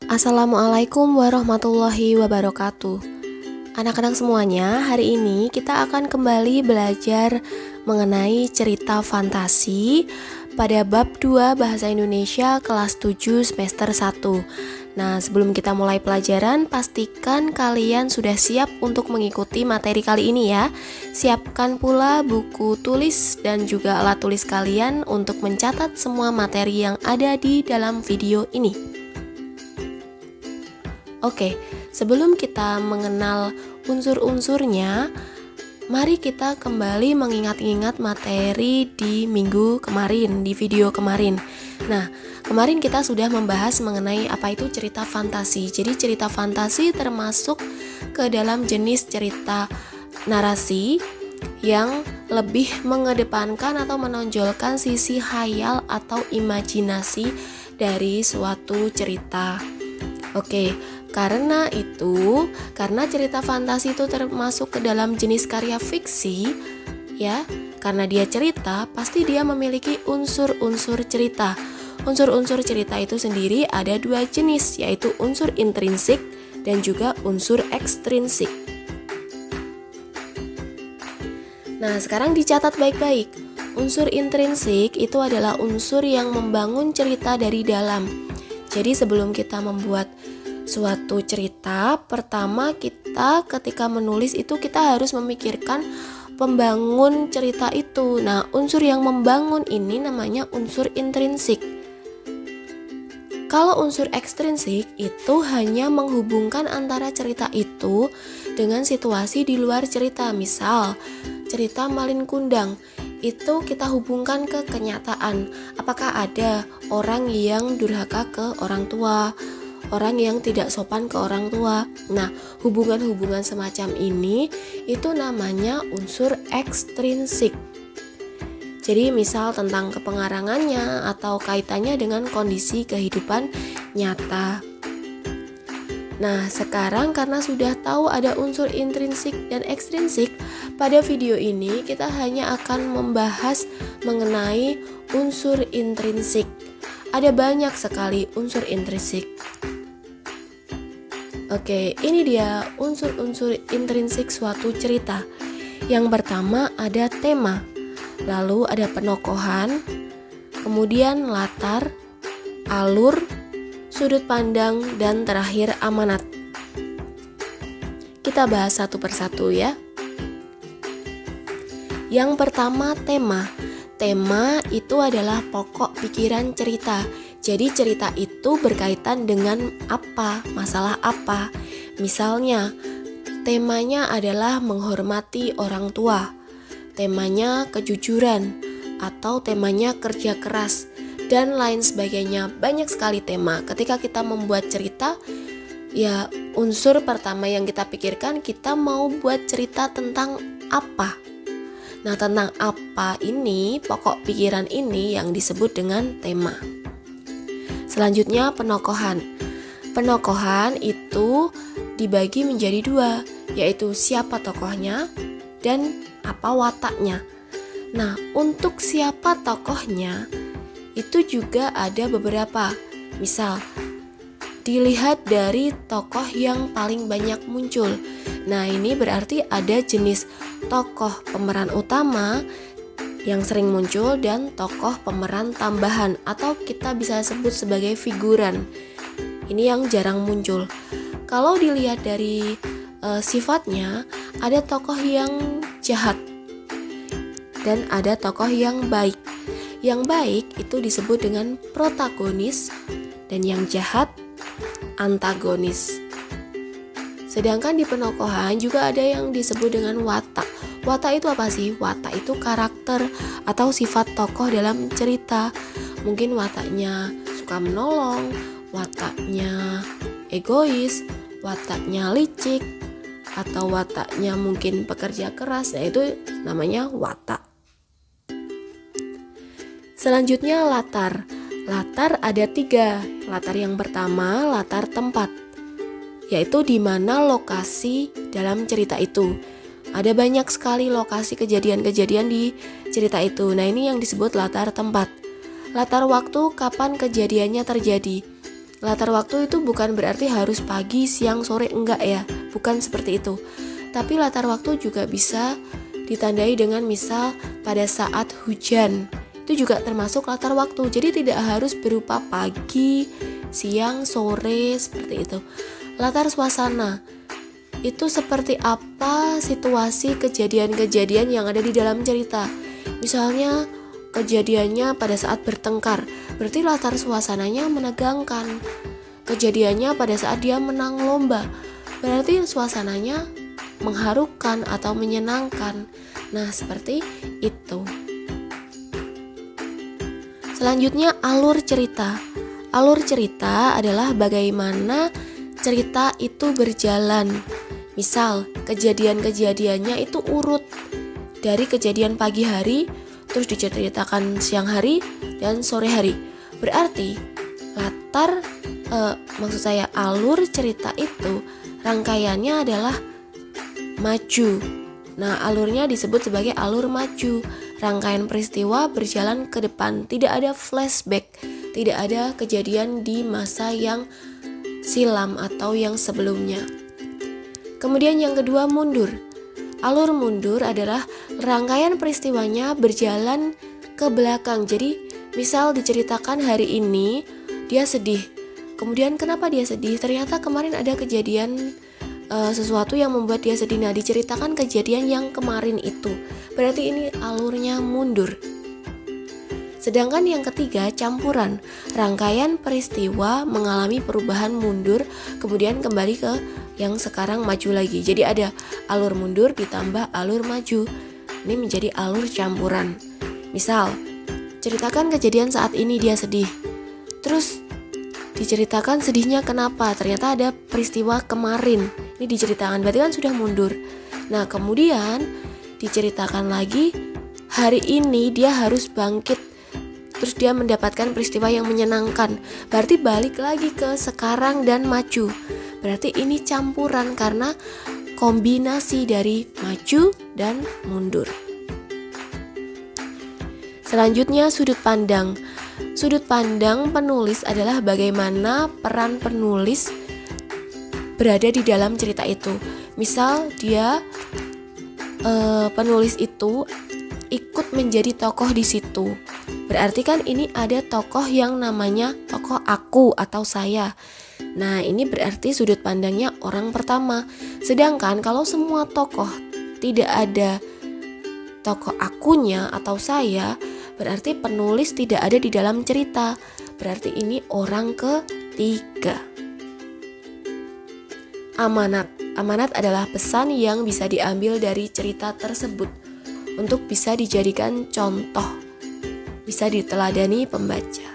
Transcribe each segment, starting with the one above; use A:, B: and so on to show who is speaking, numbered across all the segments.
A: Assalamualaikum warahmatullahi wabarakatuh. Anak-anak semuanya, hari ini kita akan kembali belajar mengenai cerita fantasi pada bab 2 Bahasa Indonesia kelas 7 semester 1. Nah, sebelum kita mulai pelajaran, pastikan kalian sudah siap untuk mengikuti materi kali ini ya. Siapkan pula buku tulis dan juga alat tulis kalian untuk mencatat semua materi yang ada di dalam video ini. Oke, sebelum kita mengenal unsur-unsurnya, mari kita kembali mengingat-ingat materi di minggu kemarin, di video kemarin. Nah, kemarin kita sudah membahas mengenai apa itu cerita fantasi. Jadi cerita fantasi termasuk ke dalam jenis cerita narasi yang lebih mengedepankan atau menonjolkan sisi khayal atau imajinasi dari suatu cerita. Oke, karena cerita fantasi itu termasuk ke dalam jenis karya fiksi, ya, karena dia cerita, pasti dia memiliki unsur-unsur cerita. Unsur-unsur cerita itu sendiri ada dua jenis, yaitu unsur intrinsik dan juga unsur ekstrinsik. Nah, sekarang dicatat baik-baik. Unsur intrinsik itu adalah unsur yang membangun cerita dari dalam. Jadi sebelum kita membuat suatu cerita, pertama kita ketika menulis itu kita harus memikirkan pembangun cerita itu. Nah, unsur yang membangun ini namanya unsur intrinsik. Kalau unsur ekstrinsik itu hanya menghubungkan antara cerita itu dengan situasi di luar cerita. Misal, cerita Malin Kundang itu kita hubungkan ke kenyataan. Apakah ada orang yang durhaka ke orang tua, orang yang tidak sopan ke orang tua? Nah, hubungan-hubungan semacam ini itu namanya unsur ekstrinsik. Jadi misal tentang kepengarangannya atau kaitannya dengan kondisi kehidupan nyata. Nah, sekarang karena sudah tahu ada unsur intrinsik dan ekstrinsik, pada video ini kita hanya akan membahas mengenai unsur intrinsik. Ada banyak sekali unsur intrinsik. Oke, ini dia unsur-unsur intrinsik suatu cerita. Yang pertama ada tema, lalu ada penokohan, kemudian latar, alur, sudut pandang, dan terakhir amanat. Kita bahas satu persatu ya. Yang pertama tema. Tema itu adalah pokok pikiran cerita. Jadi cerita itu berkaitan dengan apa, masalah apa. Misalnya, temanya adalah menghormati orang tua. Temanya kejujuran atau temanya kerja keras dan lain sebagainya. Banyak sekali tema. Ketika kita membuat cerita, ya unsur pertama yang kita pikirkan, kita mau buat cerita tentang apa. Nah, tentang apa ini, pokok pikiran ini yang disebut dengan tema. Selanjutnya penokohan. Penokohan itu dibagi menjadi dua, yaitu siapa tokohnya dan apa wataknya. Nah, untuk siapa tokohnya itu juga ada beberapa. Misal, dilihat dari tokoh yang paling banyak muncul. Nah, ini berarti ada jenis tokoh pemeran utama yang sering muncul dan tokoh pemeran tambahan atau kita bisa sebut sebagai figuran. Ini yang jarang muncul. Kalau dilihat dari sifatnya, ada tokoh yang jahat dan ada tokoh yang baik. Yang baik itu disebut dengan protagonis dan yang jahat antagonis. Sedangkan di penokohan juga ada yang disebut dengan watak. Watak itu apa sih? Watak itu karakter atau sifat tokoh dalam cerita. Mungkin wataknya suka menolong, wataknya egois, wataknya licik, atau wataknya mungkin pekerja keras. Nah, itu namanya watak. Selanjutnya latar. Latar ada 3. Latar yang pertama, latar tempat, yaitu di mana lokasi dalam cerita itu. Ada banyak sekali lokasi kejadian-kejadian di cerita itu. Nah, ini yang disebut latar tempat. Latar waktu kapan kejadiannya terjadi. Latar waktu itu bukan berarti harus pagi, siang, sore, enggak ya, bukan seperti itu. Tapi latar waktu juga bisa ditandai dengan misal pada saat hujan, itu juga termasuk latar waktu. Jadi tidak harus berupa pagi, siang, sore, seperti itu. Latar suasana itu seperti apa situasi kejadian-kejadian yang ada di dalam cerita. Misalnya kejadiannya pada saat bertengkar, berarti latar suasananya menegangkan. Kejadiannya pada saat dia menang lomba, berarti suasananya mengharukan atau menyenangkan. Nah, seperti itu. Selanjutnya, alur cerita. Alur cerita adalah bagaimana cerita itu berjalan. Misal, kejadian-kejadiannya itu urut dari kejadian pagi hari, terus diceritakan siang hari dan sore hari. Berarti alur cerita itu rangkaiannya adalah maju. Nah, alurnya disebut sebagai alur maju. Rangkaian peristiwa berjalan ke depan, tidak ada flashback, tidak ada kejadian di masa yang silam atau yang sebelumnya. Kemudian yang kedua, mundur. Alur mundur adalah rangkaian peristiwanya berjalan ke belakang. Jadi, misal diceritakan hari ini dia sedih. Kemudian kenapa dia sedih? Ternyata kemarin ada kejadian sesuatu yang membuat dia sedih. Nah, diceritakan kejadian yang kemarin itu. Berarti ini alurnya mundur. Sedangkan yang ketiga, campuran. Rangkaian peristiwa mengalami perubahan mundur, kemudian kembali ke yang sekarang maju lagi. Jadi ada alur mundur ditambah alur maju. Ini menjadi alur campuran. Misal, ceritakan kejadian saat ini dia sedih. Terus diceritakan sedihnya kenapa? Ternyata ada peristiwa kemarin. Ini diceritakan, berarti kan sudah mundur. Nah, kemudian diceritakan lagi hari ini dia harus bangkit. Terus dia mendapatkan peristiwa yang menyenangkan. Berarti balik lagi ke sekarang dan maju. Berarti ini campuran karena kombinasi dari maju dan mundur. Selanjutnya, sudut pandang. Sudut pandang penulis adalah bagaimana peran penulis berada di dalam cerita itu. Misal dia penulis itu ikut menjadi tokoh di situ. Berarti kan ini ada tokoh yang namanya tokoh aku atau saya. Nah, ini berarti sudut pandangnya orang pertama. Sedangkan kalau semua tokoh tidak ada tokoh akunya atau saya, berarti penulis tidak ada di dalam cerita. Berarti ini orang ketiga. Amanat. Amanat adalah pesan yang bisa diambil dari cerita tersebut untuk bisa dijadikan contoh, bisa diteladani pembaca.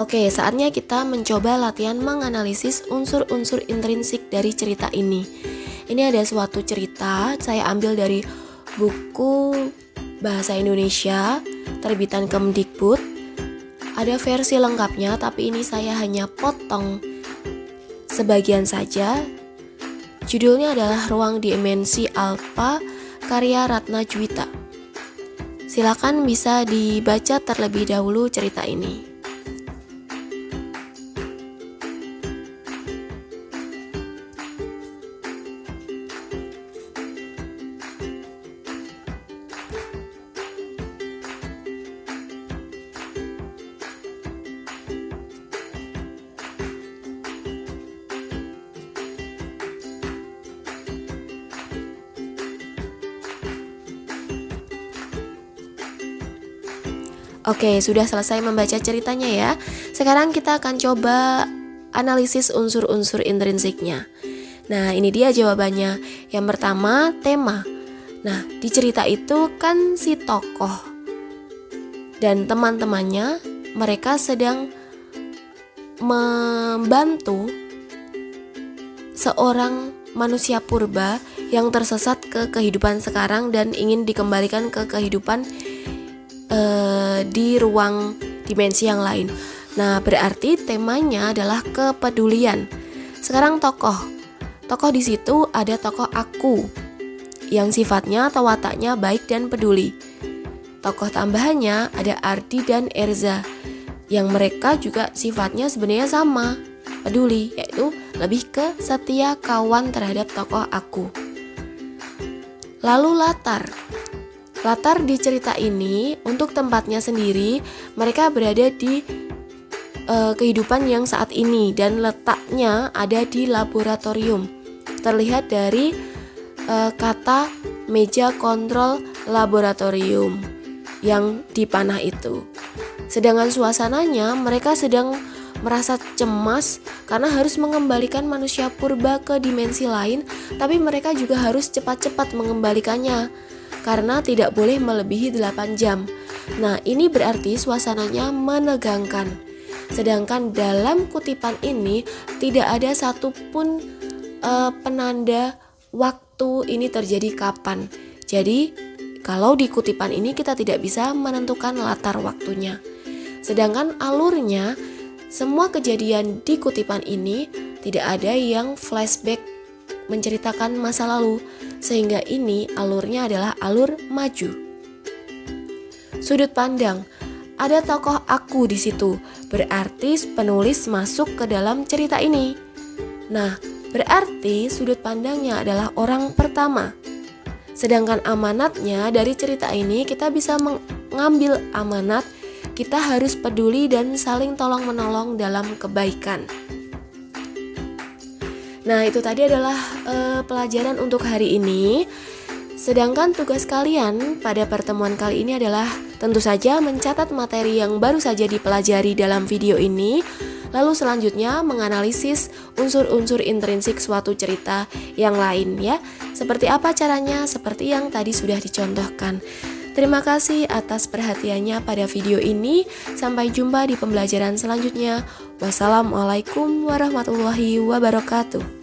A: Oke, saatnya kita mencoba latihan menganalisis unsur-unsur intrinsik dari cerita ini. Ini ada suatu cerita, saya ambil dari buku Bahasa Indonesia terbitan Kemdikbud. Ada versi lengkapnya, tapi ini saya hanya potong sebagian saja. Judulnya adalah Ruang Dimensi Alpha, karya Ratna Juwita. Silakan bisa dibaca terlebih dahulu cerita ini. Oke, sudah selesai membaca ceritanya ya. Sekarang kita akan coba analisis unsur-unsur intrinsiknya. Nah, ini dia jawabannya. Yang pertama, tema. Nah, di cerita itu kan si tokoh dan teman-temannya, mereka sedang membantu seorang manusia purba yang tersesat ke kehidupan sekarang dan ingin dikembalikan ke kehidupan di ruang dimensi yang lain. Nah, berarti temanya adalah kepedulian. Sekarang tokoh di situ ada tokoh aku yang sifatnya atau wataknya baik dan peduli. Tokoh tambahannya ada Ardi dan Erza. yang mereka juga sifatnya sebenarnya sama, peduli, yaitu lebih ke setia kawan terhadap tokoh aku. Lalu latar di cerita ini untuk tempatnya sendiri, mereka berada di kehidupan yang saat ini dan letaknya ada di laboratorium. Terlihat dari kata meja kontrol laboratorium yang dipanah itu. Sedangkan suasananya mereka sedang merasa cemas karena harus mengembalikan manusia purba ke dimensi lain, tapi mereka juga harus cepat-cepat mengembalikannya karena tidak boleh melebihi 8 jam. Nah, ini berarti suasananya menegangkan. Sedangkan dalam kutipan ini tidak ada satupun penanda waktu ini terjadi kapan. Jadi, kalau di kutipan ini kita tidak bisa menentukan latar waktunya. Sedangkan alurnya, semua kejadian di kutipan ini tidak ada yang flashback menceritakan masa lalu, sehingga ini alurnya adalah alur maju. Sudut pandang, ada tokoh aku di situ, berarti penulis masuk ke dalam cerita ini. Nah, berarti sudut pandangnya adalah orang pertama. Sedangkan amanatnya dari cerita ini kita bisa mengambil amanat, kita harus peduli dan saling tolong-menolong dalam kebaikan. Nah, itu tadi adalah pelajaran untuk hari ini. Sedangkan tugas kalian pada pertemuan kali ini adalah tentu saja mencatat materi yang baru saja dipelajari dalam video ini. Lalu selanjutnya menganalisis unsur-unsur intrinsik suatu cerita yang lain ya. Seperti apa caranya? Seperti yang tadi sudah dicontohkan. Terima kasih atas perhatiannya pada video ini. Sampai jumpa di pembelajaran selanjutnya. Wassalamualaikum warahmatullahi wabarakatuh.